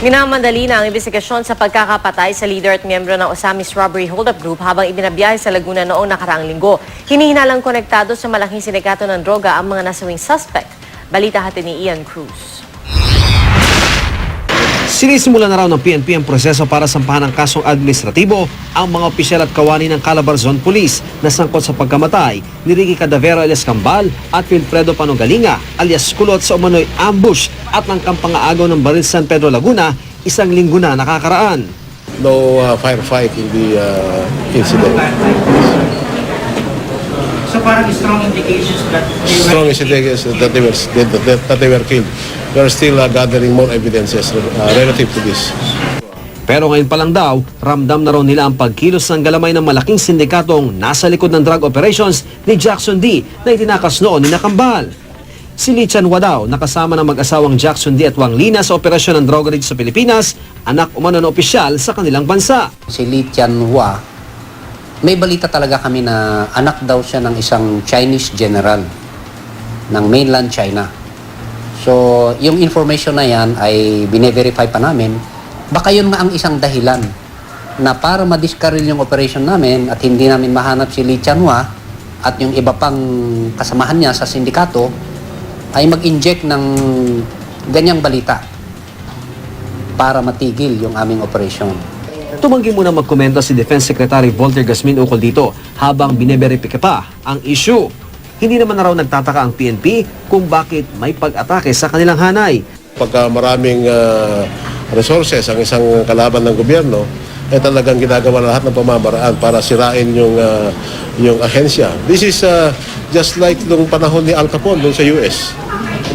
Minamadali na ang investigasyon sa pagkakapatay sa leader at miyembro ng Osamis Robbery Hold-up Group habang ibinabiyahe sa Laguna noong nakaraang linggo. Hinihinalang konektado sa malaking sindikato ng droga ang mga nasawing suspect. Balita hatid ni Ian Cruz. Sinisimula na raw ng PNP ang proseso para sampahan ng kasong administratibo ang mga opisyal at kawani ng Calabarzon Police na sangkot sa pagkamatay ni Ricky Cadavero alias Kambal at Wilfredo Panogalinga alias Kulot sa umano'y ambush at ng kampang-aagaw ng baril San Pedro Laguna isang linggo na nakakaraan. No firefight in the incident. So parang strong indications that they were killed. We are still gathering more evidences relative to this. Pero ngayon pa lang daw, ramdam na raw nila ang pagkilos ng galamay ng malaking sindikatong nasa likod ng drug operations ni Jackson D na itinakas noon ni Nakambal. Si Lee Chanhua daw, nakasama ng mag-asawang Jackson D at Wang Lina sa operasyon ng droga dito sa Pilipinas, anak umano na opisyal sa kanilang bansa. Si Lee Chanhua, may balita talaga kami na anak daw siya ng isang Chinese general ng mainland China. So, yung information na yan ay bine-verify pa namin. Baka yun nga ang isang dahilan na para ma-discarrel yung operation namin at hindi namin mahanap si Lee Chanhua at yung iba pang kasamahan niya sa sindikato ay mag-inject ng ganyang balita para matigil yung aming operation. Tumanggi muna magkomento si Defense Secretary Volter Gasmin ukol dito habang bineberipika pa ang issue. Hindi naman na raw nagtataka ang PNP kung bakit may pag-atake sa kanilang hanay. Pagka maraming resources ang isang kalaban ng gobyerno, ay talagang ginagawa lahat ng pamamaraan para sirain yung ahensya. This is just like nung panahon ni Al Capone dun sa US.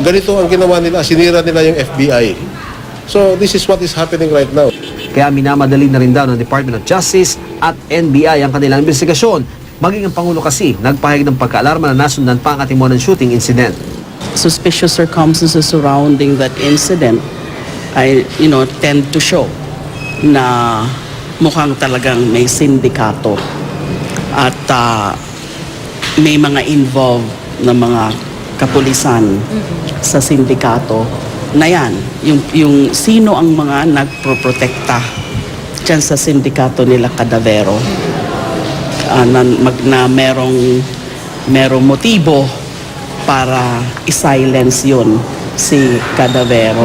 Ganito ang ginawa nila, sinira nila yung FBI. So this is what is happening right now. Kaya minamadali na rin daw ng Department of Justice at NBI ang kanilang investigasyon. Maging ang Pangulo kasi nagpahayag ng pagkaalarma na nasundan pa ang Atimunan shooting incident. Suspicious circumstances surrounding that incident ay, tend to show na mukhang talagang may sindikato at may mga involved na mga kapulisan sa sindikato na yan. Yung sino ang mga nagproprotekta dyan sa sindikato nila Cadavero. Na merong motibo para i-silence yun si Cadavero.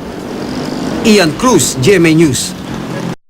Ian Cruz, GMA News.